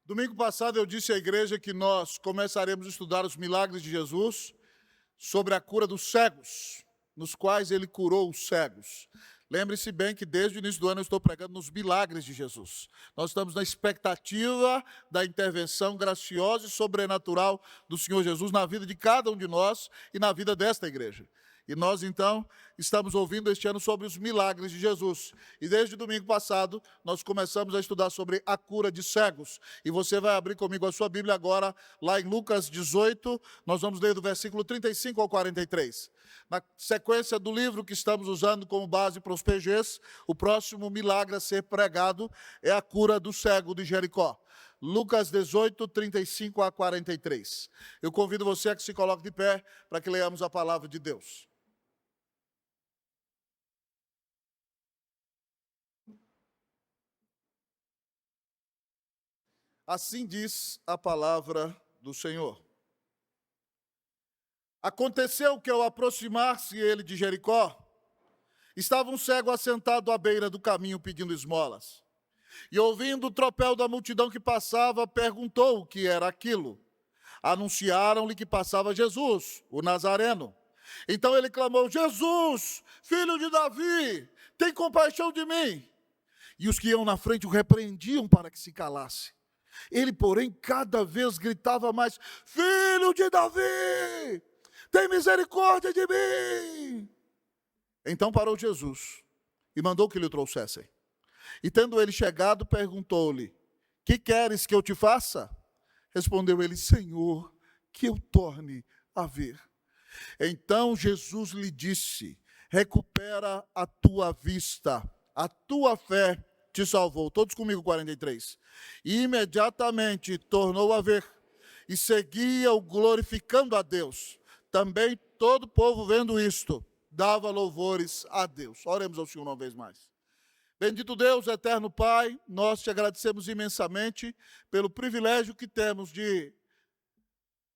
Domingo passado eu disse à igreja que nós começaremos a estudar os milagres de Jesus sobre a cura dos cegos, nos quais ele curou os cegos. Lembre-se bem que desde o início do ano eu estou pregando nos milagres de Jesus. Nós estamos na expectativa da intervenção graciosa e sobrenatural do Senhor Jesus na vida de cada um de nós e na vida desta igreja. E nós, então, estamos ouvindo este ano sobre os milagres de Jesus. E desde o domingo passado, nós começamos a estudar sobre a cura de cegos. E você vai abrir comigo a sua Bíblia agora, lá em Lucas 18, nós vamos ler do versículo 35 ao 43. Na sequência do livro que estamos usando como base para os PGs, o próximo milagre a ser pregado é a cura do cego de Jericó. Lucas 18, 35 a 43. Eu convido você a que se coloque de pé para que leiamos a palavra de Deus. Assim diz a palavra do Senhor. Aconteceu que ao aproximar-se ele de Jericó, estava um cego assentado à beira do caminho pedindo esmolas. E ouvindo o tropel da multidão que passava, perguntou o que era aquilo. Anunciaram-lhe que passava Jesus, o Nazareno. Então ele clamou: Jesus, filho de Davi, tem compaixão de mim. E os que iam na frente o repreendiam para que se calasse. Ele, porém, cada vez gritava mais: Filho de Davi, tem misericórdia de mim. Então parou Jesus e mandou que lhe trouxessem. E tendo ele chegado, perguntou-lhe: Que queres que eu te faça? Respondeu ele: Senhor, que eu torne a ver. Então Jesus lhe disse: Recupera a tua vista, a tua fé te salvou. Todos comigo, 43. E imediatamente tornou a ver e seguia-o glorificando a Deus. Também todo o povo, vendo isto, dava louvores a Deus. Oremos ao Senhor uma vez mais. Bendito Deus, eterno Pai, nós te agradecemos imensamente pelo privilégio que temos de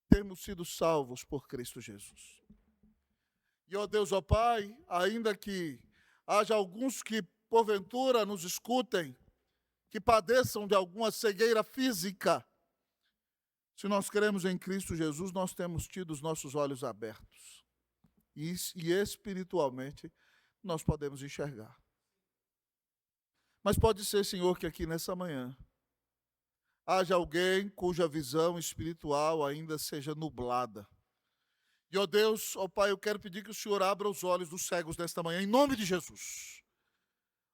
termos sido salvos por Cristo Jesus. E, ó Deus, ó Pai, ainda que haja alguns que porventura nos escutem, que padeçam de alguma cegueira física, se nós cremos em Cristo Jesus, nós temos tido os nossos olhos abertos. E espiritualmente nós podemos enxergar. Mas pode ser, Senhor, que aqui nessa manhã haja alguém cuja visão espiritual ainda seja nublada. E, ó Deus, ó Pai, eu quero pedir que o Senhor abra os olhos dos cegos nesta manhã, em nome de Jesus.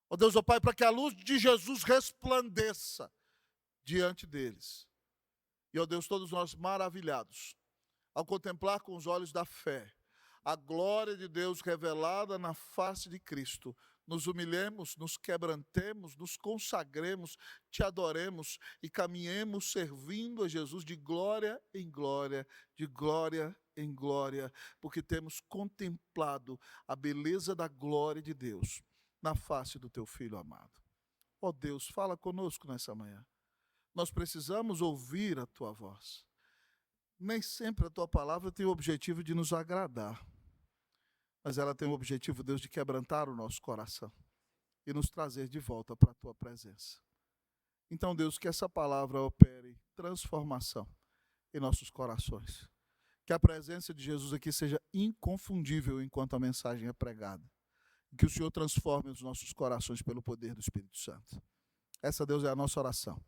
Ó Deus, ó Pai, para que a luz de Jesus resplandeça diante deles. E, ó Deus, todos nós maravilhados, ao contemplar com os olhos da fé a glória de Deus revelada na face de Cristo, nos humilhemos, nos quebrantemos, nos consagremos, te adoremos e caminhemos servindo a Jesus de glória em glória, de glória em glória, porque temos contemplado a beleza da glória de Deus na face do teu Filho amado. Ó Deus, fala conosco nessa manhã. Nós precisamos ouvir a tua voz. Nem sempre a tua palavra tem o objetivo de nos agradar, mas ela tem o objetivo, Deus, de quebrantar o nosso coração e nos trazer de volta para a tua presença. Então, Deus, que essa palavra opere transformação em nossos corações. Que a presença de Jesus aqui seja inconfundível enquanto a mensagem é pregada. E que o Senhor transforme os nossos corações pelo poder do Espírito Santo. Essa, Deus, é a nossa oração.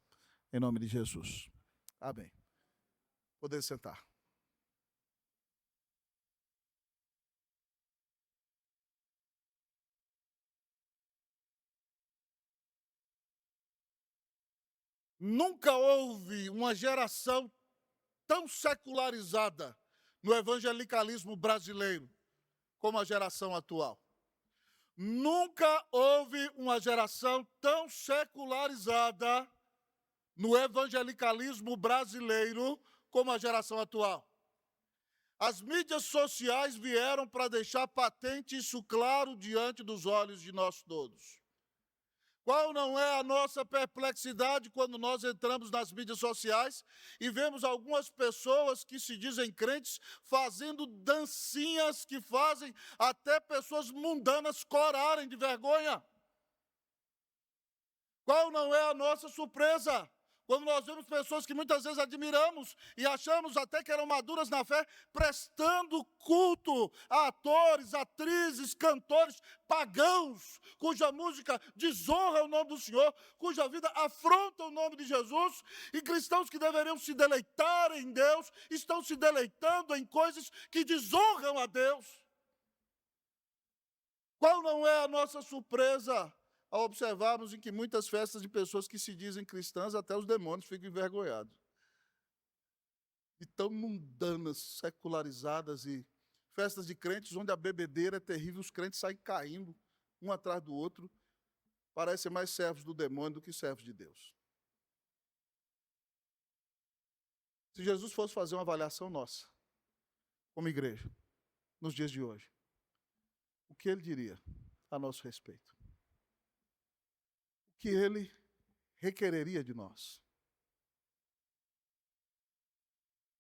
Em nome de Jesus. Amém. Poder sentar. Nunca houve uma geração tão secularizada no evangelicalismo brasileiro como a geração atual. Nunca houve uma geração tão secularizada no evangelicalismo brasileiro como a geração atual. As mídias sociais vieram para deixar patente isso claro diante dos olhos de nós todos. Qual não é a nossa perplexidade quando nós entramos nas mídias sociais e vemos algumas pessoas que se dizem crentes fazendo dancinhas que fazem até pessoas mundanas corarem de vergonha? Qual não é a nossa surpresa Quando nós vemos pessoas que muitas vezes admiramos e achamos até que eram maduras na fé, prestando culto a atores, atrizes, cantores pagãos, cuja música desonra o nome do Senhor, cuja vida afronta o nome de Jesus, e cristãos que deveriam se deleitar em Deus, estão se deleitando em coisas que desonram a Deus. Qual não é a nossa surpresa ao observarmos em que muitas festas de pessoas que se dizem cristãs, até os demônios ficam envergonhados. E tão mundanas, secularizadas, e festas de crentes onde a bebedeira é terrível, os crentes saem caindo, um atrás do outro, parecem mais servos do demônio do que servos de Deus. Se Jesus fosse fazer uma avaliação nossa, como igreja, nos dias de hoje, o que ele diria a nosso respeito? O que ele requereria de nós?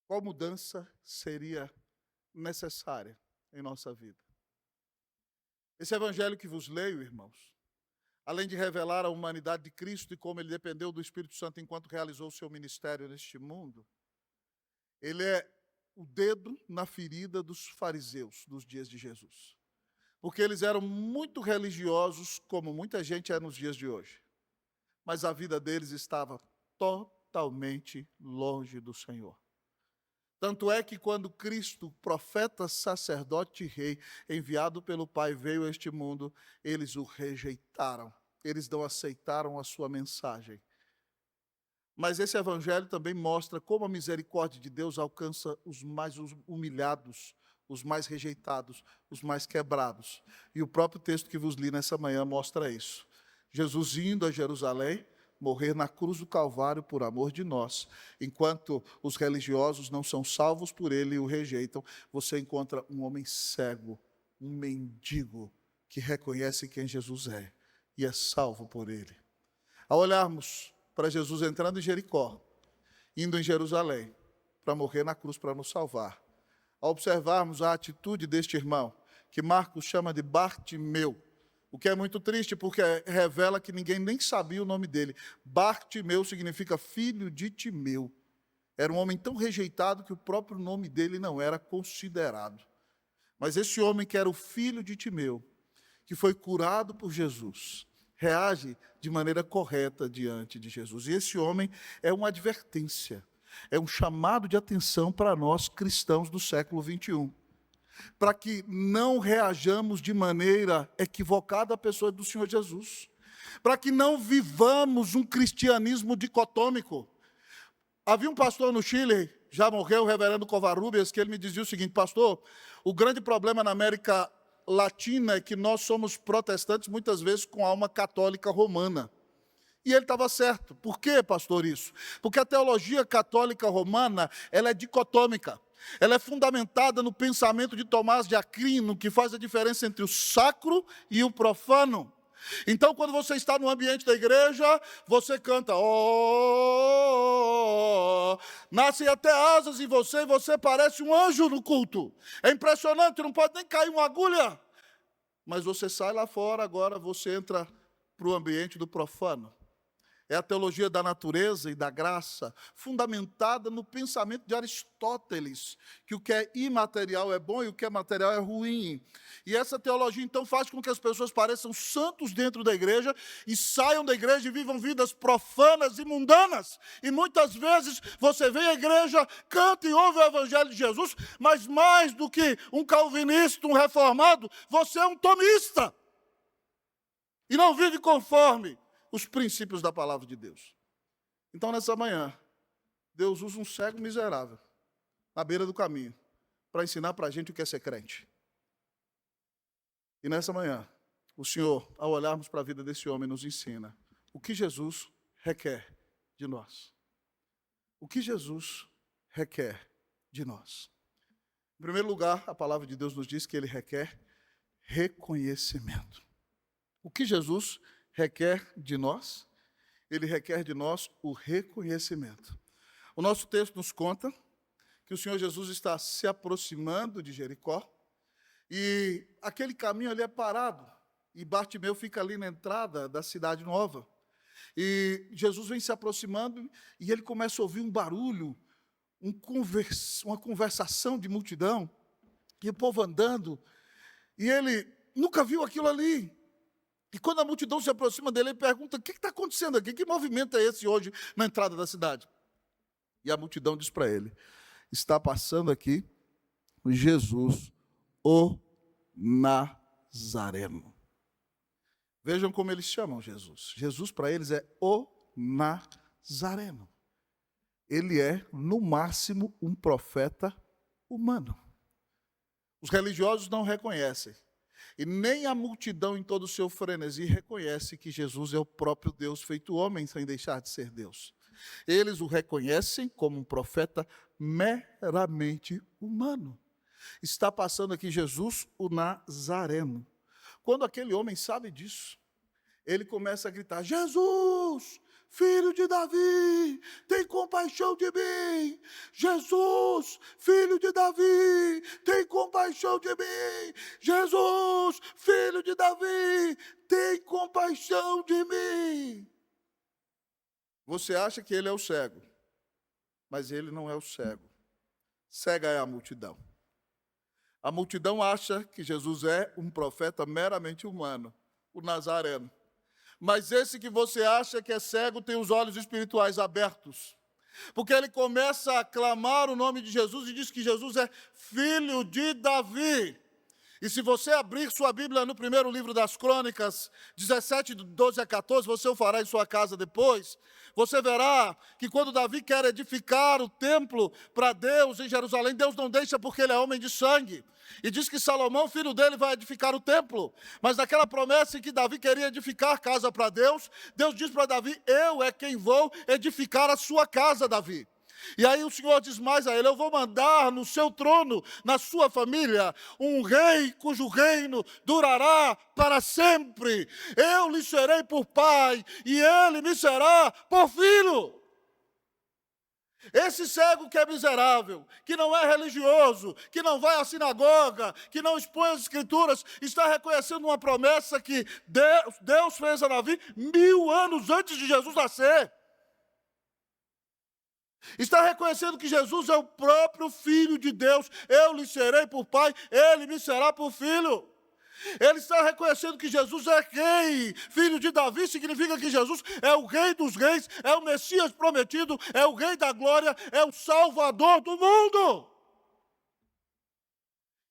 Qual mudança seria necessária em nossa vida? Esse evangelho que vos leio, irmãos, além de revelar a humanidade de Cristo e como ele dependeu do Espírito Santo enquanto realizou o seu ministério neste mundo, ele é o dedo na ferida dos fariseus dos dias de Jesus. Porque eles eram muito religiosos, como muita gente é nos dias de hoje. Mas a vida deles estava totalmente longe do Senhor. Tanto é que quando Cristo, profeta, sacerdote e rei, enviado pelo Pai, veio a este mundo, eles o rejeitaram. Eles não aceitaram a sua mensagem. Mas esse evangelho também mostra como a misericórdia de Deus alcança os mais humilhados, os mais rejeitados, os mais quebrados. E o próprio texto que vos li nessa manhã mostra isso. Jesus indo a Jerusalém, morrer na cruz do Calvário por amor de nós. Enquanto os religiosos não são salvos por ele e o rejeitam, você encontra um homem cego, um mendigo, que reconhece quem Jesus é e é salvo por ele. Ao olharmos para Jesus entrando em Jericó, indo em Jerusalém, para morrer na cruz para nos salvar, ao observarmos a atitude deste irmão, que Marcos chama de Bartimeu, o que é muito triste, porque revela que ninguém nem sabia o nome dele. Bartimeu significa filho de Timeu. Era um homem tão rejeitado que o próprio nome dele não era considerado. Mas esse homem que era o filho de Timeu, que foi curado por Jesus, reage de maneira correta diante de Jesus. E esse homem é uma advertência, é um chamado de atenção para nós cristãos do século 21. Para que não reajamos de maneira equivocada à pessoa do Senhor Jesus. Para que não vivamos um cristianismo dicotômico. Havia um pastor no Chile, já morreu, o reverendo Covarrubias, que ele me dizia o seguinte: pastor, o grande problema na América Latina é que nós somos protestantes muitas vezes com alma católica romana. E ele estava certo. Por que, pastor, isso? Porque a teologia católica romana, ela é dicotômica. Ela é fundamentada no pensamento de Tomás de Aquino, que faz a diferença entre o sacro e o profano. Então, quando você está no ambiente da igreja, você canta, oh, nascem até asas em você, e você parece um anjo no culto. É impressionante, não pode nem cair uma agulha. Mas você sai lá fora, agora você entra para o ambiente do profano. É a teologia da natureza e da graça, fundamentada no pensamento de Aristóteles, que o que é imaterial é bom e o que é material é ruim. E essa teologia, então, faz com que as pessoas pareçam santos dentro da igreja e saiam da igreja e vivam vidas profanas e mundanas. E muitas vezes você vem à igreja, canta e ouve o evangelho de Jesus, mas mais do que um calvinista, um reformado, você é um tomista. E não vive conforme os princípios da palavra de Deus. Então, nessa manhã, Deus usa um cego miserável, na beira do caminho, para ensinar para a gente o que é ser crente. E nessa manhã, o Senhor, ao olharmos para a vida desse homem, nos ensina o que Jesus requer de nós. O que Jesus requer de nós. Em primeiro lugar, a palavra de Deus nos diz que ele requer reconhecimento. O que Jesus requer de nós? Ele requer de nós o reconhecimento. O nosso texto nos conta que o Senhor Jesus está se aproximando de Jericó e aquele caminho ali é parado e Bartimeu fica ali na entrada da cidade nova. E Jesus vem se aproximando e ele começa a ouvir um barulho, uma conversação de multidão, e o povo andando, e ele nunca viu aquilo ali. E quando a multidão se aproxima dele, ele pergunta: o que está acontecendo aqui? Que movimento é esse hoje na entrada da cidade? E a multidão diz para ele: está passando aqui Jesus, o Nazareno. Vejam como eles chamam Jesus. Jesus para eles é o Nazareno. Ele é, no máximo, um profeta humano. Os religiosos não reconhecem. E nem a multidão em todo o seu frenesi reconhece que Jesus é o próprio Deus feito homem, sem deixar de ser Deus. Eles o reconhecem como um profeta meramente humano. Está passando aqui Jesus, o Nazareno. Quando aquele homem sabe disso, ele começa a gritar: Jesus, filho de Davi, tem compaixão de mim. Jesus, filho de Davi, tem compaixão de mim. Jesus, filho de Davi, tem compaixão de mim. Você acha que ele é o cego, mas ele não é o cego. Cega é a multidão. A multidão acha que Jesus é um profeta meramente humano, o Nazareno. Mas esse que você acha que é cego tem os olhos espirituais abertos. Porque ele começa a clamar o nome de Jesus e diz que Jesus é filho de Davi. E se você abrir sua Bíblia no primeiro livro das Crônicas, 17, 12 a 14, você o fará em sua casa depois, você verá que quando Davi quer edificar o templo para Deus em Jerusalém, Deus não deixa porque ele é homem de sangue. E diz que Salomão, filho dele, vai edificar o templo. Mas naquela promessa em que Davi queria edificar casa para Deus, Deus diz para Davi: eu é quem vou edificar a sua casa, Davi. E aí o Senhor diz mais a ele: eu vou mandar no seu trono, na sua família, um rei cujo reino durará para sempre. Eu lhe serei por pai e ele me será por filho. Esse cego que é miserável, que não é religioso, que não vai à sinagoga, que não expõe as escrituras, está reconhecendo uma promessa que Deus fez a Davi 1000 anos antes de Jesus nascer. Está reconhecendo que Jesus é o próprio Filho de Deus. Eu lhe serei por pai, ele me será por filho. Ele está reconhecendo que Jesus é rei. Filho de Davi significa que Jesus é o rei dos reis, é o Messias prometido, é o rei da glória, é o salvador do mundo.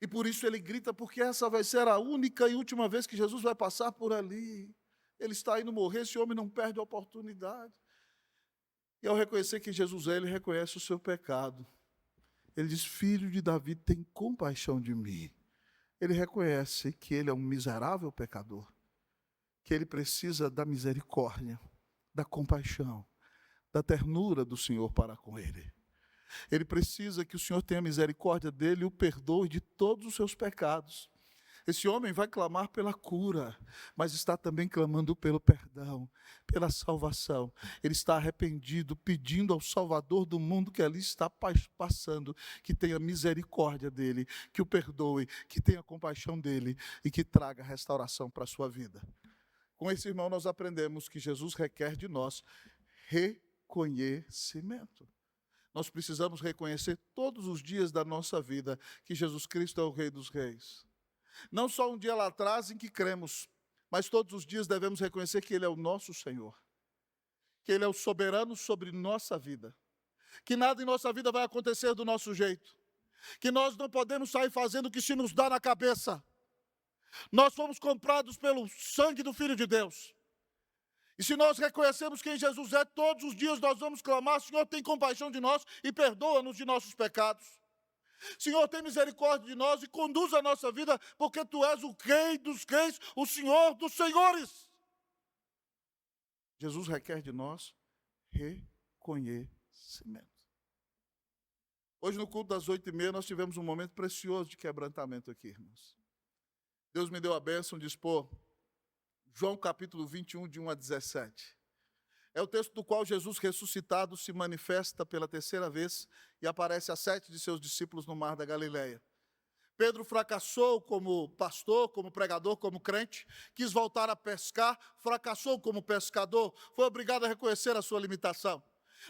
E por isso ele grita, porque essa vai ser a única e última vez que Jesus vai passar por ali. Ele está indo morrer, esse homem não perde a oportunidade. E ao reconhecer que Jesus é, ele reconhece o seu pecado. Ele diz: filho de Davi, tem compaixão de mim. Ele reconhece que ele é um miserável pecador, que ele precisa da misericórdia, da compaixão, da ternura do Senhor para com ele. Ele precisa que o Senhor tenha misericórdia dele e o perdoe de todos os seus pecados. Esse homem vai clamar pela cura, mas está também clamando pelo perdão, pela salvação. Ele está arrependido, pedindo ao Salvador do mundo que ali está passando, que tenha misericórdia dele, que o perdoe, que tenha compaixão dele e que traga restauração para a sua vida. Com esse irmão nós aprendemos que Jesus requer de nós reconhecimento. Nós precisamos reconhecer todos os dias da nossa vida que Jesus Cristo é o Rei dos Reis. Não só um dia lá atrás em que cremos, mas todos os dias devemos reconhecer que Ele é o nosso Senhor, que Ele é o soberano sobre nossa vida, que nada em nossa vida vai acontecer do nosso jeito, que nós não podemos sair fazendo o que se nos dá na cabeça. Nós fomos comprados pelo sangue do Filho de Deus. E se nós reconhecemos quem Jesus é, todos os dias nós vamos clamar: Senhor, tem compaixão de nós e perdoa-nos de nossos pecados. Senhor, tem misericórdia de nós e conduz a nossa vida, porque Tu és o Rei dos Reis, o Senhor dos Senhores. Jesus requer de nós reconhecimento. Hoje no culto das 8h30 nós tivemos um momento precioso de quebrantamento aqui, irmãos. Deus me deu a bênção de expor João capítulo 21, de 1 a 17. É o texto do qual Jesus ressuscitado se manifesta pela terceira vez e aparece a 7 de seus discípulos no mar da Galileia. Pedro fracassou como pastor, como pregador, como crente, quis voltar a pescar, fracassou como pescador, foi obrigado a reconhecer a sua limitação.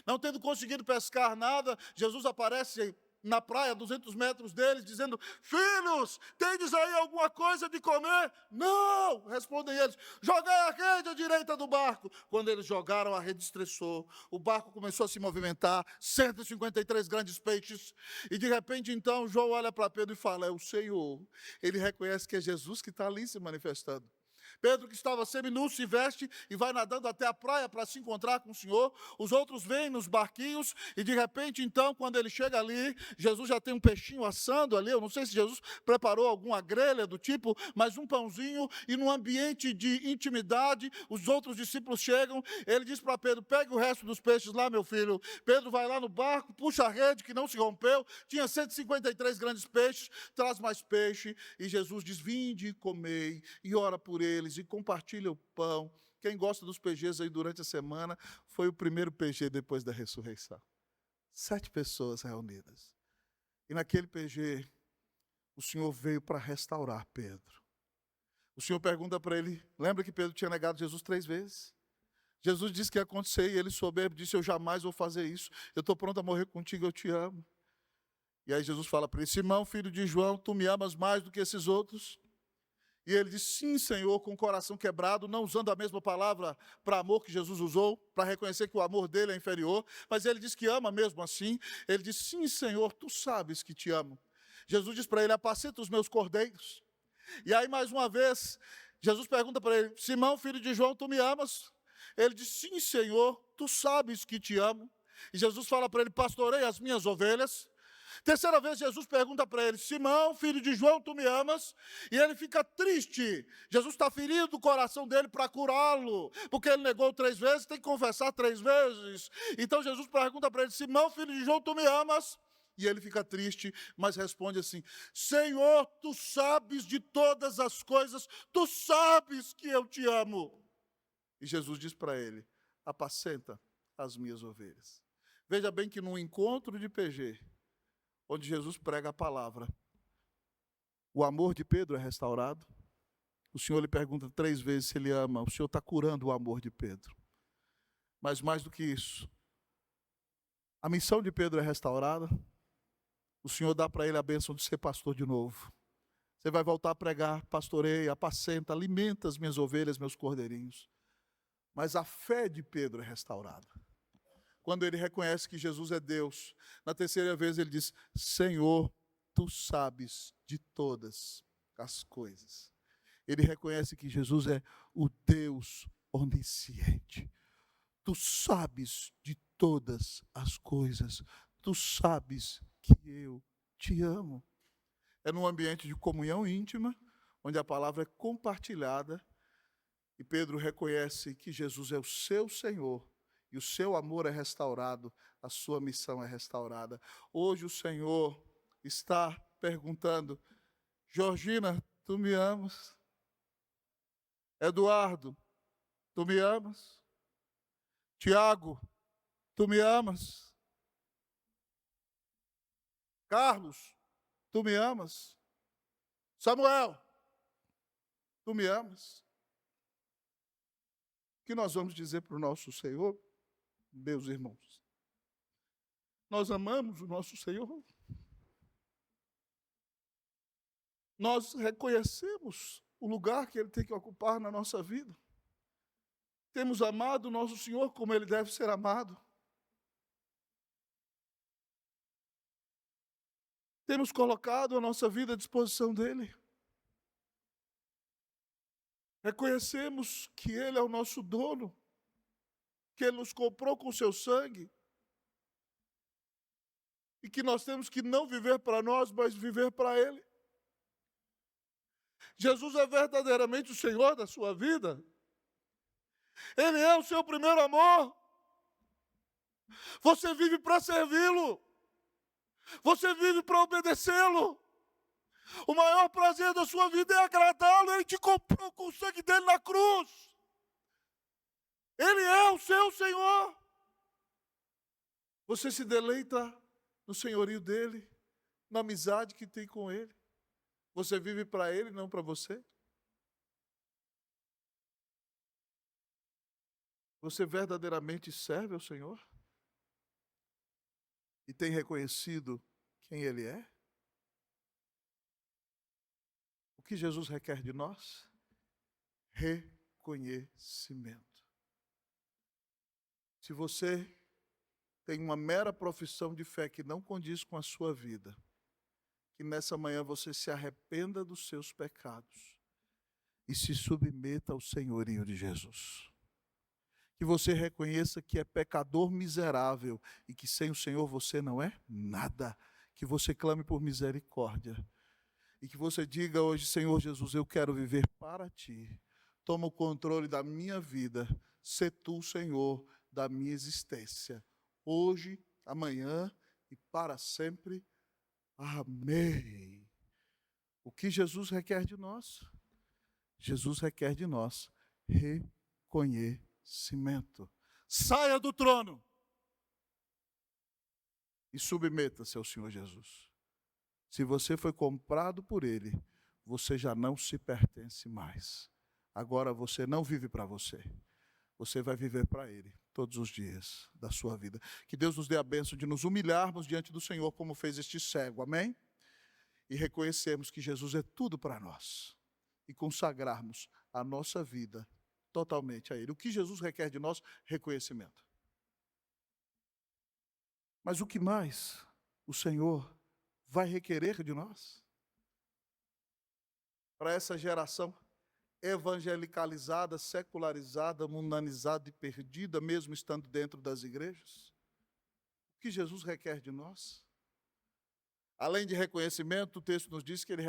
Não tendo conseguido pescar nada, Jesus aparece na praia, a 200 metros deles, dizendo: filhos, tendes aí alguma coisa de comer? Não, respondem eles, jogai a rede à direita do barco. Quando eles jogaram, a rede estressou, o barco começou a se movimentar, 153 grandes peixes, e de repente então João olha para Pedro e fala: é o Senhor. Ele reconhece que é Jesus que está ali se manifestando. Pedro, que estava seminu, se veste e vai nadando até a praia para se encontrar com o Senhor. Os outros vêm nos barquinhos e de repente, então, quando ele chega ali, Jesus já tem um peixinho assando ali. Eu não sei se Jesus preparou alguma grelha do tipo, mas um pãozinho, e num ambiente de intimidade, os outros discípulos chegam. Ele diz para Pedro: pegue o resto dos peixes lá, meu filho. Pedro vai lá no barco, puxa a rede que não se rompeu, tinha 153 grandes peixes, traz mais peixe, e Jesus diz: vinde e comei, e ora por eles, e compartilha o pão. Quem gosta dos PGs aí durante a semana, foi o primeiro PG depois da ressurreição. 7 pessoas reunidas. E naquele PG, o Senhor veio para restaurar Pedro. O Senhor pergunta para ele, lembra que Pedro tinha negado Jesus 3 vezes? Jesus disse que ia acontecer, e ele soberbo disse: eu jamais vou fazer isso, eu estou pronto a morrer contigo, eu te amo. E aí Jesus fala para ele: Simão, filho de João, tu me amas mais do que esses outros? E ele diz: sim, Senhor, com o coração quebrado, não usando a mesma palavra para amor que Jesus usou, para reconhecer que o amor dele é inferior, mas ele diz que ama mesmo assim. Ele diz: sim, Senhor, tu sabes que te amo. Jesus diz para ele: apacenta os meus cordeiros. E aí, mais uma vez, Jesus pergunta para ele: Simão, filho de João, tu me amas? Ele diz: sim, Senhor, tu sabes que te amo. E Jesus fala para ele: pastorei as minhas ovelhas. Terceira vez, Jesus pergunta para ele: Simão, filho de João, tu me amas? E ele fica triste. Jesus está ferido o coração dele para curá-lo, porque ele negou 3 vezes, tem que confessar 3 vezes. Então Jesus pergunta para ele: Simão, filho de João, tu me amas? E ele fica triste, mas responde assim: Senhor, tu sabes de todas as coisas, tu sabes que eu te amo. E Jesus diz para ele: apacenta as minhas ovelhas. Veja bem que num encontro de PG, onde Jesus prega a palavra, o amor de Pedro é restaurado. O Senhor lhe pergunta 3 vezes se ele ama. O Senhor está curando o amor de Pedro. Mas mais do que isso, a missão de Pedro é restaurada. O Senhor dá para ele a bênção de ser pastor de novo. Você vai voltar a pregar: pastoreia, apacenta, alimenta as minhas ovelhas, meus cordeirinhos. Mas a fé de Pedro é restaurada. Quando ele reconhece que Jesus é Deus, na terceira vez ele diz: Senhor, tu sabes de todas as coisas. Ele reconhece que Jesus é o Deus onisciente. Tu sabes de todas as coisas. Tu sabes que eu te amo. É num ambiente de comunhão íntima, onde a palavra é compartilhada, e Pedro reconhece que Jesus é o seu Senhor, e o seu amor é restaurado, a sua missão é restaurada. Hoje o Senhor está perguntando: Georgina, tu me amas? Eduardo, tu me amas? Tiago, tu me amas? Carlos, tu me amas? Samuel, tu me amas? O que nós vamos dizer para o nosso Senhor, meus irmãos? Nós amamos o nosso Senhor? Nós reconhecemos o lugar que Ele tem que ocupar na nossa vida? Temos amado o nosso Senhor como Ele deve ser amado? Temos colocado a nossa vida à disposição dEle? Reconhecemos que Ele é o nosso dono, que Ele nos comprou com o seu sangue, e que nós temos que não viver para nós, mas viver para Ele. Jesus é verdadeiramente o Senhor da sua vida. Ele é o seu primeiro amor. Você vive para servi-lo. Você vive para obedecê-lo. O maior prazer da sua vida é agradá-lo. Ele te comprou com o sangue dele na cruz. Ele é o seu Senhor. Você se deleita no senhorio dele, na amizade que tem com ele. Você vive para Ele, não para você? Você verdadeiramente serve ao Senhor? E tem reconhecido quem Ele é? O que Jesus requer de nós? Reconhecimento. Se você tem uma mera profissão de fé que não condiz com a sua vida, que nessa manhã você se arrependa dos seus pecados e se submeta ao senhorio de Jesus. Que você reconheça que é pecador miserável e que sem o Senhor você não é nada. Que você clame por misericórdia. E que você diga hoje: Senhor Jesus, eu quero viver para Ti. Toma o controle da minha vida. Sê Tu, Senhor, da minha existência. Hoje, amanhã e para sempre. Amém. O que Jesus requer de nós? Jesus requer de nós reconhecimento. Saia do trono e submeta-se ao Senhor Jesus. Se você foi comprado por Ele, você já não se pertence mais. Agora você não vive para você. Você vai viver para Ele todos os dias da sua vida. Que Deus nos dê a bênção de nos humilharmos diante do Senhor, como fez este cego. Amém? E reconhecermos que Jesus é tudo para nós. E consagrarmos a nossa vida totalmente a Ele. O que Jesus requer de nós? Reconhecimento. Mas o que mais o Senhor vai requerer de nós? Para essa geração evangelicalizada, secularizada, mundanizada e perdida, mesmo estando dentro das igrejas? O que Jesus requer de nós? Além de reconhecimento, o texto nos diz que Ele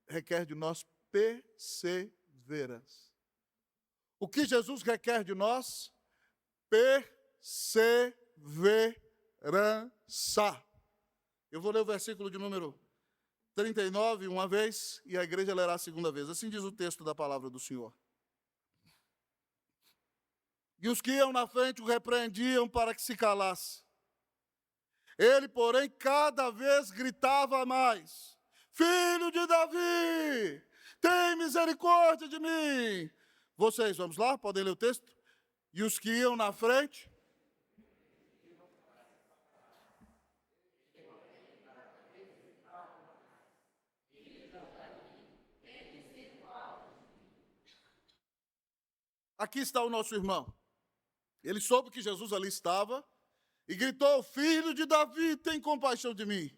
requer de nós perseverança. O que Jesus requer de nós? Perseverança. Eu vou ler o versículo de número 39 uma vez e a igreja lerá a segunda vez. Assim diz o texto da palavra do Senhor. E os que iam na frente o repreendiam para que se calasse. Ele, porém, cada vez gritava mais: Filho de Davi, tem misericórdia de mim. Vocês, vamos lá? Podem ler o texto? E os que iam na frente... Aqui está o nosso irmão. Ele soube que Jesus ali estava e gritou: Filho de Davi, tem compaixão de mim.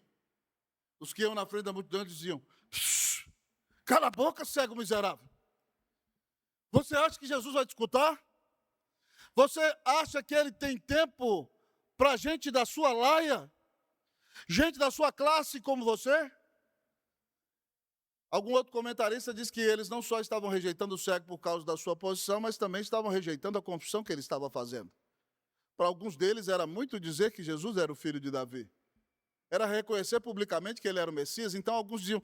Os que iam na frente da multidão diziam: Cala a boca, cego miserável. Você acha que Jesus vai te escutar? Você acha que Ele tem tempo para gente da sua laia? Gente da sua classe como você? Algum outro comentarista diz que eles não só estavam rejeitando o cego por causa da sua posição, mas também estavam rejeitando a confissão que ele estava fazendo. Para alguns deles era muito dizer que Jesus era o filho de Davi. Era reconhecer publicamente que ele era o Messias. Então alguns diziam: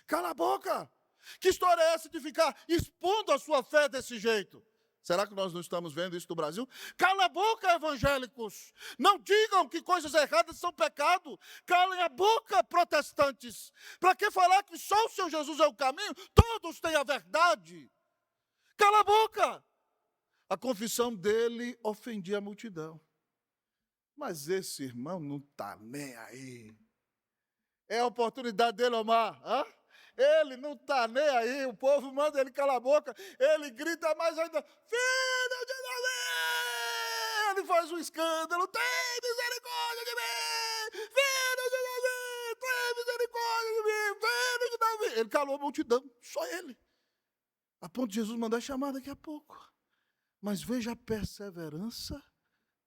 cala a boca! Que história é essa de ficar expondo a sua fé desse jeito? Será que nós não estamos vendo isso no Brasil? Cala a boca, evangélicos! Não digam que coisas erradas são pecado. Calem a boca, protestantes! Para que falar que só o Senhor Jesus é o caminho? Todos têm a verdade. Cala a boca! A confissão dele ofendia a multidão. Mas esse irmão não está nem aí. É a oportunidade dele, Omar. Hã? Ele não está nem aí, o povo manda ele calar a boca, ele grita mais ainda: Filho de Davi! Ele faz um escândalo: tem misericórdia de mim! Filho de Davi! Tem misericórdia de mim! Filho de Davi! Ele calou a multidão, só ele. A ponto de Jesus mandar chamar daqui a pouco. Mas veja a perseverança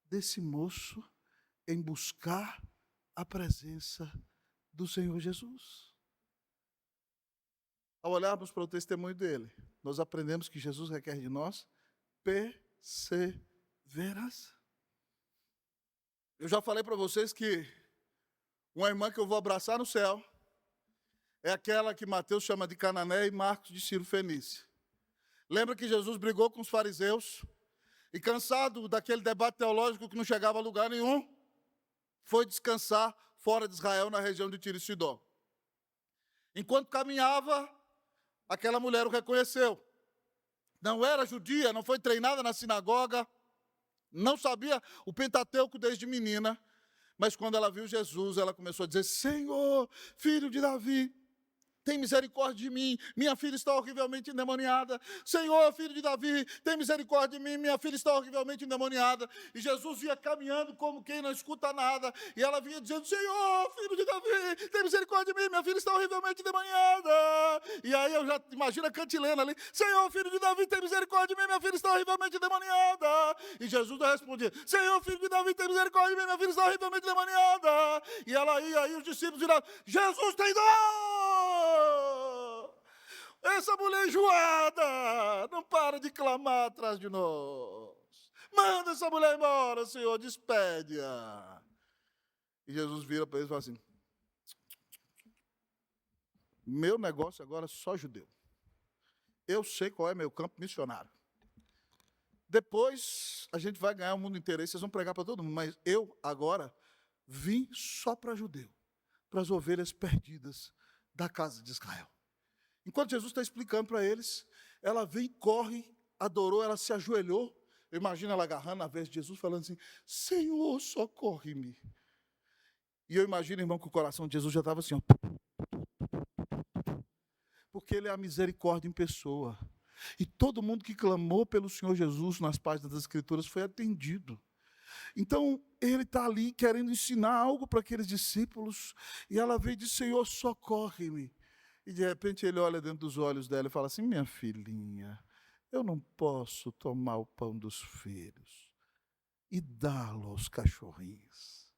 desse moço em buscar a presença do Senhor Jesus. Ao olharmos para o testemunho dele, nós aprendemos que Jesus requer de nós perseverança. Eu já falei para vocês que uma irmã que eu vou abraçar no céu é aquela que Mateus chama de Canané e Marcos de Ciro Fenícia. Lembra que Jesus brigou com os fariseus e, cansado daquele debate teológico que não chegava a lugar nenhum, foi descansar fora de Israel, na região de Tiro e Sidom. Enquanto caminhava, aquela mulher o reconheceu. Não era judia, não foi treinada na sinagoga, não sabia o Pentateuco desde menina, mas quando ela viu Jesus, ela começou a dizer: Senhor, filho de Davi, tem misericórdia de mim, minha filha está horrivelmente endemoniada. Senhor, filho de Davi, tem misericórdia de mim, minha filha está horrivelmente endemoniada. E Jesus ia caminhando como quem não escuta nada, e ela vinha dizendo: Senhor, filho de Davi, tem misericórdia de mim, minha filha está horrivelmente endemoniada. E aí eu já imagino a cantilena ali: Senhor, filho de Davi, tem misericórdia de mim, minha filha está horrivelmente endemoniada. E Jesus respondia: Senhor, filho de Davi, tem misericórdia de mim, minha filha está horrivelmente endemoniada. E ela ia, aí os discípulos viravam: Jesus tem dor! Essa mulher enjoada não para de clamar atrás de nós. Manda essa mulher embora, Senhor, despede-a. E Jesus vira para eles e fala assim: meu negócio agora é só judeu. Eu sei qual é meu campo missionário. Depois a gente vai ganhar o mundo inteiro, aí vocês vão pregar para todo mundo, mas eu agora vim só para judeu, para as ovelhas perdidas da casa de Israel. Enquanto Jesus está explicando para eles, ela vem, corre, adorou, ela se ajoelhou. Eu imagino ela agarrando na vez de Jesus, falando assim: Senhor, socorre-me. E eu imagino, irmão, que o coração de Jesus já estava assim, ó, porque ele é a misericórdia em pessoa. E todo mundo que clamou pelo Senhor Jesus nas páginas das Escrituras foi atendido. Então, ele está ali querendo ensinar algo para aqueles discípulos, e ela veio e diz: Senhor, socorre-me. E de repente ele olha dentro dos olhos dela e fala assim: minha filhinha, eu não posso tomar o pão dos filhos e dá-lo aos cachorrinhos.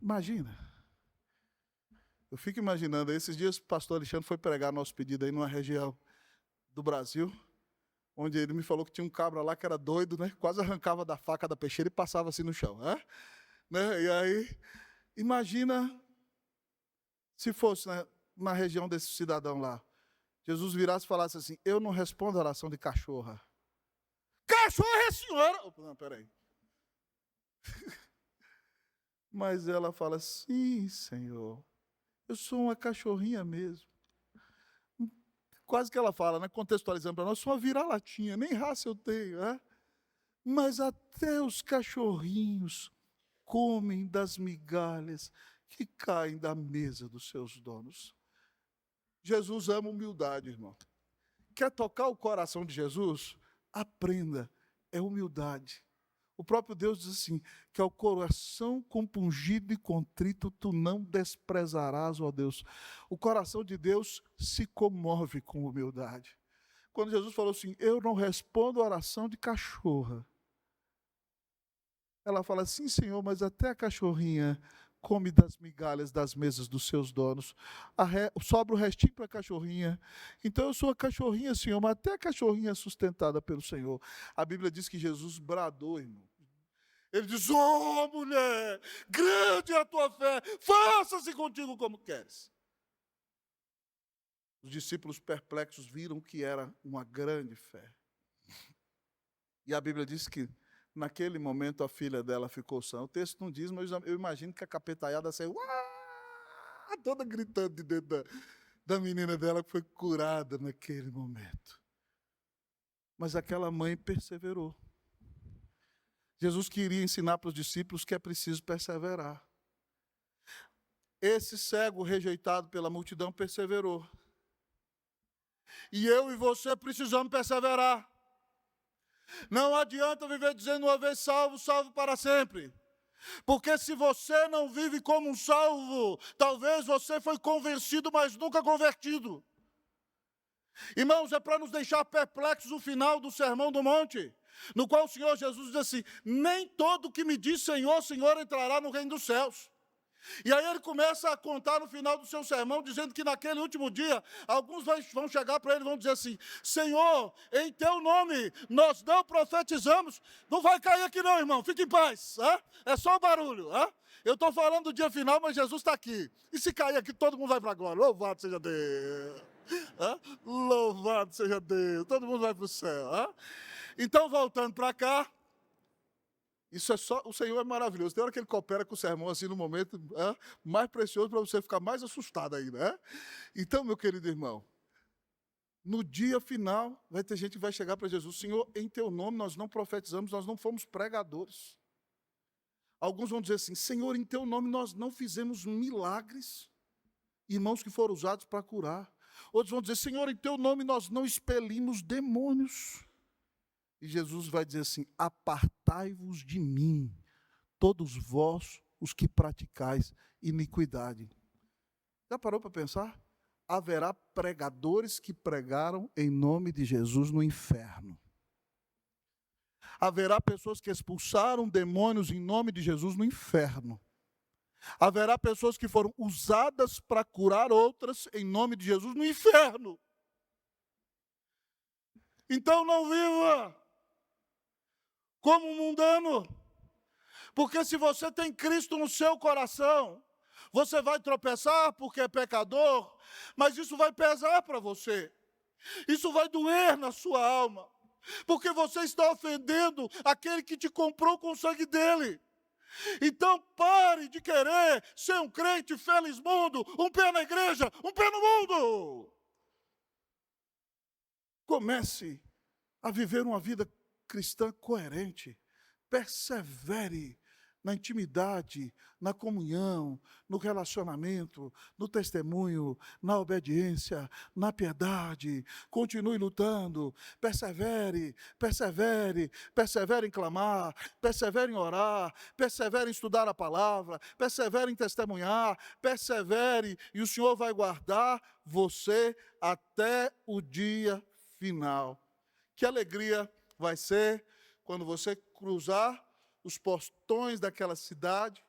Imagina. Eu fico imaginando, esses dias o pastor Alexandre foi pregar nosso pedido aí numa região do Brasil, onde ele me falou que tinha um cabra lá que era doido, né? Quase arrancava da faca da peixeira e passava assim no chão. Né? E aí, imagina se fosse na região desse cidadão lá, Jesus virasse e falasse assim: eu não respondo a oração de cachorra. Cachorra é a senhora! Oh, não, peraí. Mas ela fala: sim, Senhor, eu sou uma cachorrinha mesmo. Quase que ela fala, né, contextualizando para nós: sou uma vira-latinha, nem raça eu tenho. Né? Mas até os cachorrinhos comem das migalhas que caem da mesa dos seus donos. Jesus ama humildade, irmão. Quer tocar o coração de Jesus? Aprenda, é humildade. O próprio Deus diz assim, que ao coração compungido e contrito tu não desprezarás, ó Deus. O coração de Deus se comove com humildade. Quando Jesus falou assim: eu não respondo a oração de cachorra. Ela fala: sim, Senhor, mas até a cachorrinha come das migalhas das mesas dos seus donos. Sobra o restinho para a cachorrinha. Então eu sou a cachorrinha, Senhor, mas até a cachorrinha é sustentada pelo Senhor. A Bíblia diz que Jesus bradou, irmão. Ele diz: oh, mulher, grande é a tua fé, faça-se contigo como queres. Os discípulos perplexos viram que era uma grande fé. E a Bíblia diz que naquele momento a filha dela ficou sã. O texto não diz, mas eu imagino que a capetaiada saiu toda gritando de dentro da menina dela, que foi curada naquele momento. Mas aquela mãe perseverou. Jesus queria ensinar para os discípulos que é preciso perseverar. Esse cego rejeitado pela multidão perseverou. E eu e você precisamos perseverar. Não adianta viver dizendo uma vez salvo, salvo para sempre. Porque se você não vive como um salvo, talvez você foi convencido, mas nunca convertido. Irmãos, é para nos deixar perplexos o final do Sermão do Monte, no qual o Senhor Jesus diz assim: nem todo que me diz Senhor, Senhor entrará no reino dos céus. E aí ele começa a contar no final do seu sermão, dizendo que naquele último dia, alguns vão chegar para ele e vão dizer assim: Senhor, em teu nome nós não profetizamos. Não vai cair aqui não, irmão, fique em paz. É só o barulho. Eu estou falando do dia final, mas Jesus está aqui. E se cair aqui, todo mundo vai para a glória. Louvado seja Deus. Louvado seja Deus. Todo mundo vai para o céu. Então, voltando para cá, Isso é só, o Senhor é maravilhoso. Tem hora que ele coopera com o sermão assim no momento mais precioso para você ficar mais assustado ainda. Então, meu querido irmão, no dia final vai ter gente que vai chegar para Jesus: Senhor, em teu nome nós não profetizamos, nós não fomos pregadores. Alguns vão dizer assim: Senhor, em teu nome nós não fizemos milagres, irmãos que foram usados para curar. Outros vão dizer: Senhor, em teu nome nós não expelimos demônios. E Jesus vai dizer assim: apartai-vos de mim, todos vós os que praticais iniquidade. Já parou para pensar? Haverá pregadores que pregaram em nome de Jesus no inferno. Haverá pessoas que expulsaram demônios em nome de Jesus no inferno. Haverá pessoas que foram usadas para curar outras em nome de Jesus no inferno. Então não viva como um mundano, porque se você tem Cristo no seu coração, você vai tropeçar porque é pecador, mas isso vai pesar para você, isso vai doer na sua alma, porque você está ofendendo aquele que te comprou com o sangue dele. Então pare de querer ser um crente feliz mundo, um pé na igreja, um pé no mundo. Comece a viver uma vida cristã coerente. Persevere na intimidade, na comunhão, no relacionamento, no testemunho, na obediência, na piedade. Continue lutando, persevere, persevere, persevere em clamar, persevere em orar, persevere em estudar a palavra, persevere em testemunhar, persevere, e o Senhor vai guardar você até o dia final. Que alegria vai ser quando você cruzar os portões daquela cidade,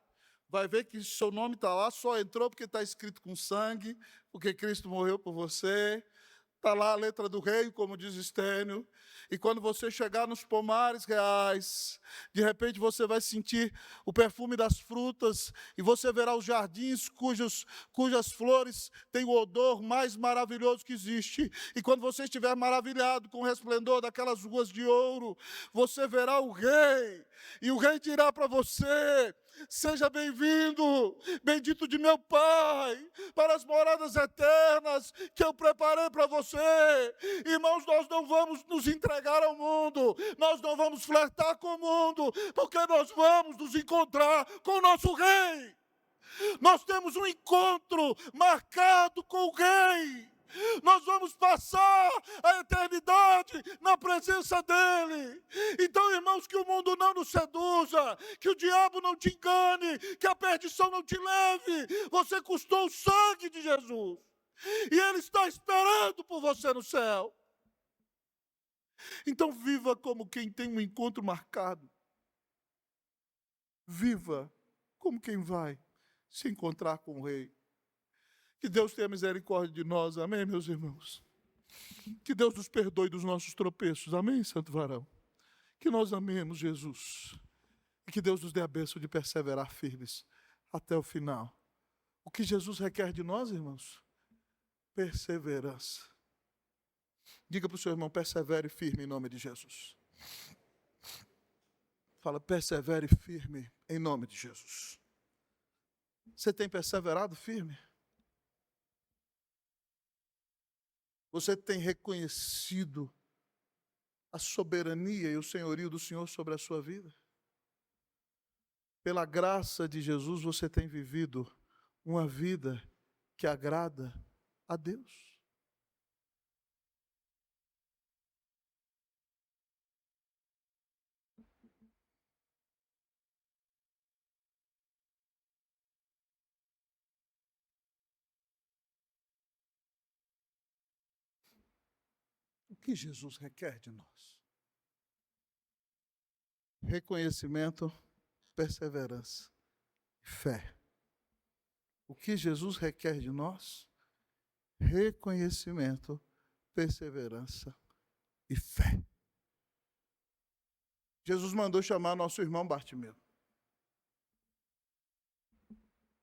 vai ver que seu nome está lá, só entrou porque está escrito com sangue, porque Cristo morreu por você. Está lá a letra do rei, como diz Estênio. E quando você chegar nos pomares reais, de repente você vai sentir o perfume das frutas, e você verá os jardins cujas flores têm o odor mais maravilhoso que existe. E quando você estiver maravilhado com o resplendor daquelas ruas de ouro, você verá o rei, e o rei dirá para você: seja bem-vindo, bendito de meu Pai, para as moradas eternas que eu preparei para você. Irmãos, nós não vamos nos entregar ao mundo, nós não vamos flertar com o mundo, porque nós vamos nos encontrar com o nosso Rei. Nós temos um encontro marcado com o Rei. Nós vamos passar a eternidade na presença dEle. Então, irmãos, que o mundo não nos seduza, que o diabo não te engane, que a perdição não te leve. Você custou o sangue de Jesus, e Ele está esperando por você no céu. Então, viva como quem tem um encontro marcado. Viva como quem vai se encontrar com o Rei. Que Deus tenha misericórdia de nós, amém, meus irmãos? Que Deus nos perdoe dos nossos tropeços, amém, santo varão? Que nós amemos Jesus, e que Deus nos dê a bênção de perseverar firmes até o final. O que Jesus requer de nós, irmãos? Perseverança. Diga para o seu irmão: persevere firme em nome de Jesus. Fala: persevere firme em nome de Jesus. Você tem perseverado firme? Você tem reconhecido a soberania e o senhorio do Senhor sobre a sua vida? Pela graça de Jesus, você tem vivido uma vida que agrada a Deus? O que Jesus requer de nós? Reconhecimento, perseverança, fé. O que Jesus requer de nós? Reconhecimento, perseverança e fé. Jesus mandou chamar nosso irmão Bartimeu.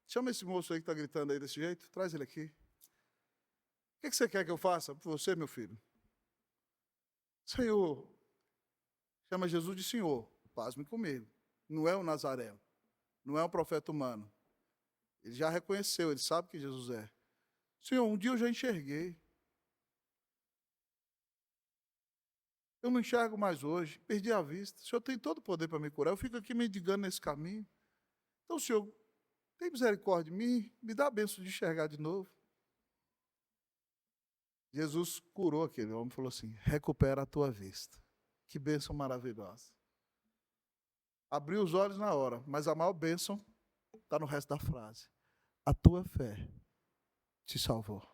Chama esse moço aí que está gritando aí desse jeito, traz ele aqui. O que você quer que eu faça por você, meu filho? Senhor, chama Jesus de Senhor, pasme comigo. não é um nazareno, não é um profeta humano. Ele já reconheceu, ele sabe que Jesus é. Senhor, um dia eu já enxerguei. Eu não enxergo mais hoje, perdi a vista. O Senhor tem todo o poder para me curar. Eu fico aqui mendigando nesse caminho. Então, Senhor, tem misericórdia de mim, me dá a bênção de enxergar de novo. Jesus curou aquele homem e falou assim: recupera a tua vista. Que bênção maravilhosa. Abriu os olhos na hora, mas a maior bênção está no resto da frase. A tua fé te salvou.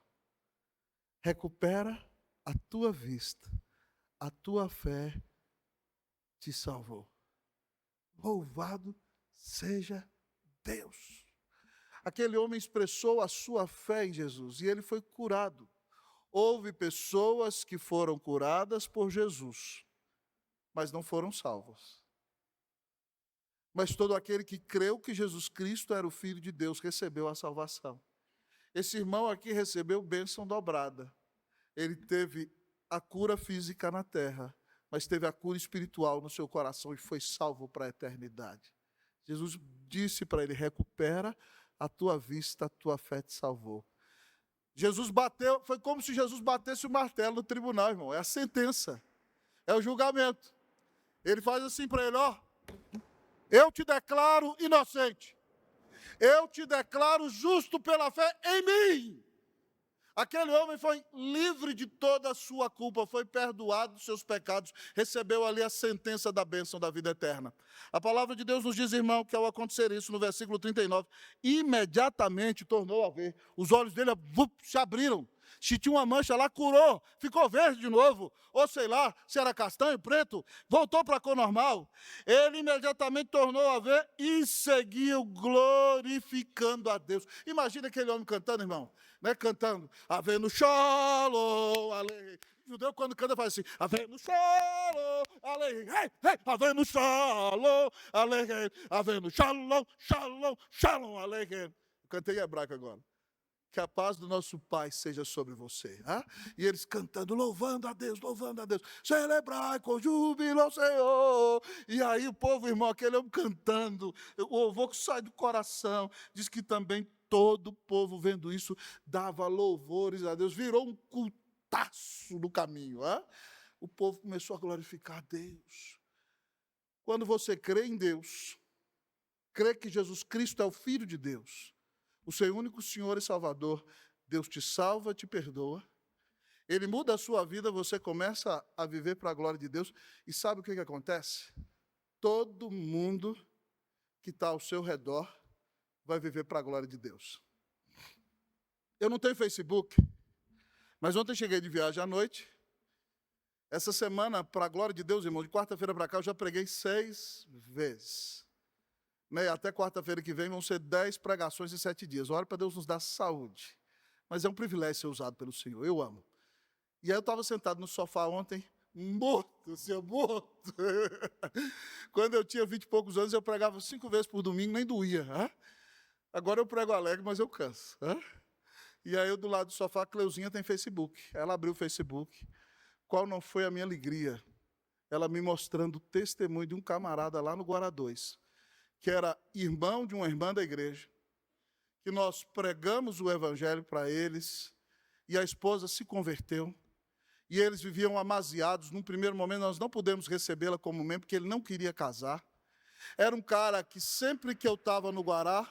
Recupera a tua vista. A tua fé te salvou. Louvado seja Deus. Aquele homem expressou a sua fé em Jesus e ele foi curado. Houve pessoas que foram curadas por Jesus, mas não foram salvos. Mas todo aquele que creu que Jesus Cristo era o Filho de Deus recebeu a salvação. Esse irmão aqui recebeu bênção dobrada. Ele teve a cura física na terra, mas teve a cura espiritual no seu coração e foi salvo para a eternidade. Jesus disse para ele: recupera a tua vista, a tua fé te salvou. Jesus bateu, foi como se Jesus batesse o martelo no tribunal, irmão. É a sentença, é o julgamento. Ele faz assim para ele: ó, eu te declaro inocente. Eu te declaro justo pela fé em mim. Aquele homem foi livre de toda a sua culpa, foi perdoado dos seus pecados, recebeu ali a sentença da bênção da vida eterna. A palavra de Deus nos diz, irmão, que ao acontecer isso, no versículo 39, imediatamente tornou a ver. Os olhos dele se abriram. Se tinha uma mancha lá, curou, ficou verde de novo, ou sei lá, se era castanho, preto, voltou para a cor normal. Ele imediatamente tornou a ver e seguiu glorificando a Deus. Imagina aquele homem cantando, irmão, né? Cantando, Avenu Shalom, Aleluia. Judeu, quando canta, faz assim, Avenu Shalom, Aleluia, Avenu Shalom, Aleluia, Avenu Shalom, Shalom, Shalom, Aleluia. Cantei em hebraico agora. Que a paz do nosso Pai seja sobre você. Hein? E eles cantando, louvando a Deus, louvando a Deus. Celebrai com júbilo ao Senhor. E aí o povo, irmão, aquele homem cantando, o louvor que sai do coração. Diz que também todo o povo vendo isso, dava louvores a Deus. Virou um cultaço no caminho. Hein? O povo começou a glorificar a Deus. Quando você crê em Deus, crê que Jesus Cristo é o Filho de Deus, o seu único Senhor e Salvador, Deus te salva, te perdoa, Ele muda a sua vida, você começa a viver para a glória de Deus, e sabe o que acontece? Todo mundo que está ao seu redor vai viver para a glória de Deus. Eu não tenho Facebook, mas ontem cheguei de viagem à noite. Essa semana, para a glória de Deus, irmão, de quarta-feira para cá, eu já preguei 6 vezes. Né? Até quarta-feira que vem vão ser 10 pregações em 7 dias. Ora para Deus nos dar saúde. Mas é um privilégio ser usado pelo Senhor, eu amo. E aí eu estava sentado no sofá ontem, morto, Senhor, morto. Quando eu tinha 20 e poucos anos, eu pregava 5 vezes por domingo, nem doía. Hein? Agora eu prego alegre, mas eu canso. Hein? E aí eu do lado do sofá, a Cleuzinha tem Facebook. Ela abriu o Facebook. Qual não foi a minha alegria? Ela me mostrando o testemunho de um camarada lá no Guará 2, que era irmão de uma irmã da igreja, que nós pregamos o evangelho para eles, e a esposa se converteu, e eles viviam amaziados. Num primeiro momento, nós não pudemos recebê-la como membro, porque ele não queria casar. Era um cara que sempre que eu estava no Guará,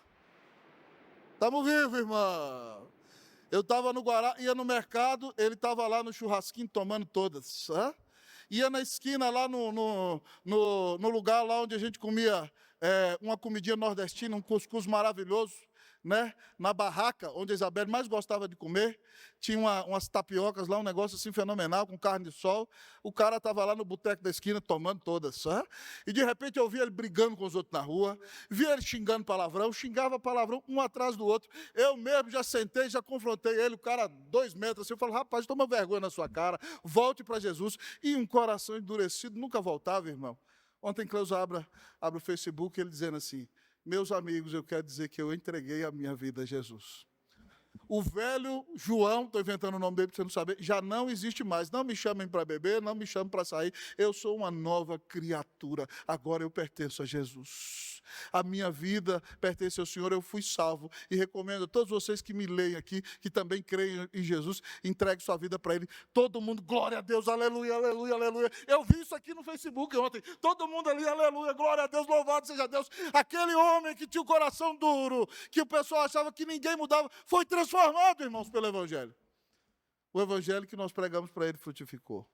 estamos vivos, irmão. Eu estava no Guará, ia no mercado, ele estava lá no churrasquinho tomando todas. Hein? Ia na esquina, lá no lugar lá onde a gente comia uma comidinha nordestina, um cuscuz maravilhoso, né? Na barraca, onde a Isabel mais gostava de comer, tinha umas tapiocas lá, um negócio assim fenomenal, com carne de sol. O cara estava lá no boteco da esquina, tomando todas. E de repente eu via ele brigando com os outros na rua, via ele xingando palavrão, xingava palavrão um atrás do outro. Eu mesmo já sentei, já confrontei ele, o cara 2 metros assim, eu falo, rapaz, toma vergonha na sua cara, volte para Jesus. E um coração endurecido nunca voltava, irmão. Ontem Cleusa abre o Facebook, ele dizendo assim, meus amigos, eu quero dizer que eu entreguei a minha vida a Jesus. O velho João, estou inventando o nome dele para você não saber, já não existe mais. Não me chamem para beber, não me chamem para sair. Eu sou uma nova criatura. Agora eu pertenço a Jesus. A minha vida pertence ao Senhor, eu fui salvo. E recomendo a todos vocês que me leem aqui, que também creem em Jesus, entregue sua vida para Ele. Todo mundo, glória a Deus, aleluia, aleluia, aleluia. Eu vi isso aqui no Facebook ontem. Todo mundo ali, aleluia, glória a Deus, louvado seja Deus. Aquele homem que tinha o coração duro, que o pessoal achava que ninguém mudava, foi transformado, irmãos, pelo Evangelho. O Evangelho que nós pregamos para ele frutificou.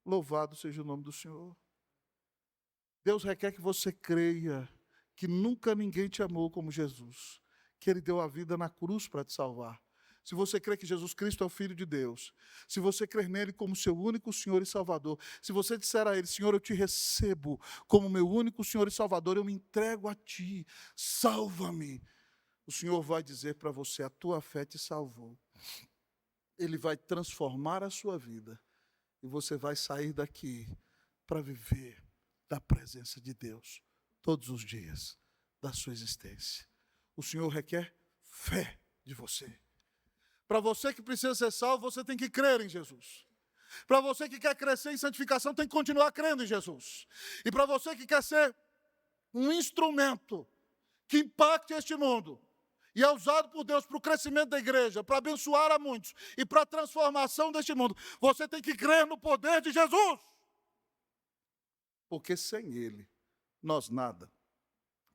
Louvado seja o nome do Senhor. Deus requer que você creia que nunca ninguém te amou como Jesus, que Ele deu a vida na cruz para te salvar. Se você crê que Jesus Cristo é o Filho de Deus, se você crer nele como seu único Senhor e Salvador, se você disser a Ele, Senhor, eu te recebo como meu único Senhor e Salvador, eu me entrego a Ti, salva-me. O Senhor vai dizer para você, a tua fé te salvou. Ele vai transformar a sua vida e você vai sair daqui para viver da presença de Deus todos os dias da sua existência. O Senhor requer fé de você. Para você que precisa ser salvo, você tem que crer em Jesus. Para você que quer crescer em santificação, tem que continuar crendo em Jesus. E para você que quer ser um instrumento que impacte este mundo, e é usado por Deus para o crescimento da igreja, para abençoar a muitos e para a transformação deste mundo, você tem que crer no poder de Jesus. Porque sem Ele, nós nada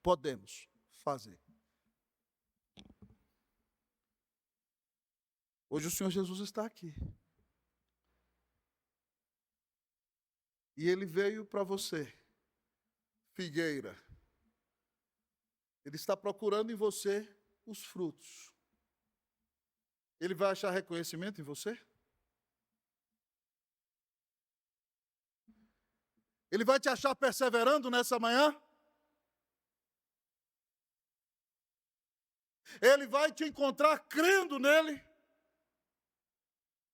podemos fazer. Hoje o Senhor Jesus está aqui. E Ele veio para você, figueira. Ele está procurando em você os frutos. Ele vai achar reconhecimento em você? Ele vai te achar perseverando nessa manhã? Ele vai te encontrar crendo nele?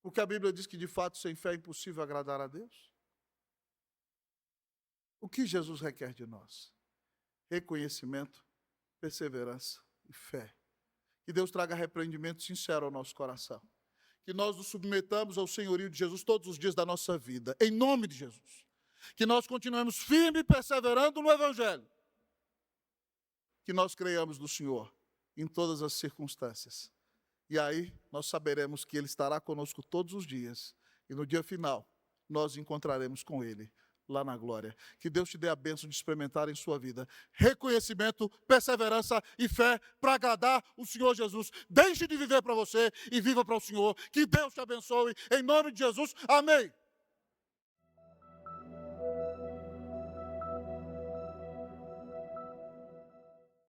Porque a Bíblia diz que de fato sem fé é impossível agradar a Deus. O que Jesus requer de nós? Reconhecimento, perseverança e fé. Que Deus traga arrependimento sincero ao nosso coração. Que nós nos submetamos ao senhorio de Jesus todos os dias da nossa vida, em nome de Jesus. Que nós continuemos firmes e perseverando no Evangelho. Que nós creiamos no Senhor em todas as circunstâncias. E aí nós saberemos que Ele estará conosco todos os dias. E no dia final, nós encontraremos com Ele lá na glória. Que Deus te dê a bênção de experimentar em sua vida reconhecimento, perseverança e fé para agradar o Senhor Jesus. Deixe de viver para você e viva para o Senhor. Que Deus te abençoe. Em nome de Jesus. Amém.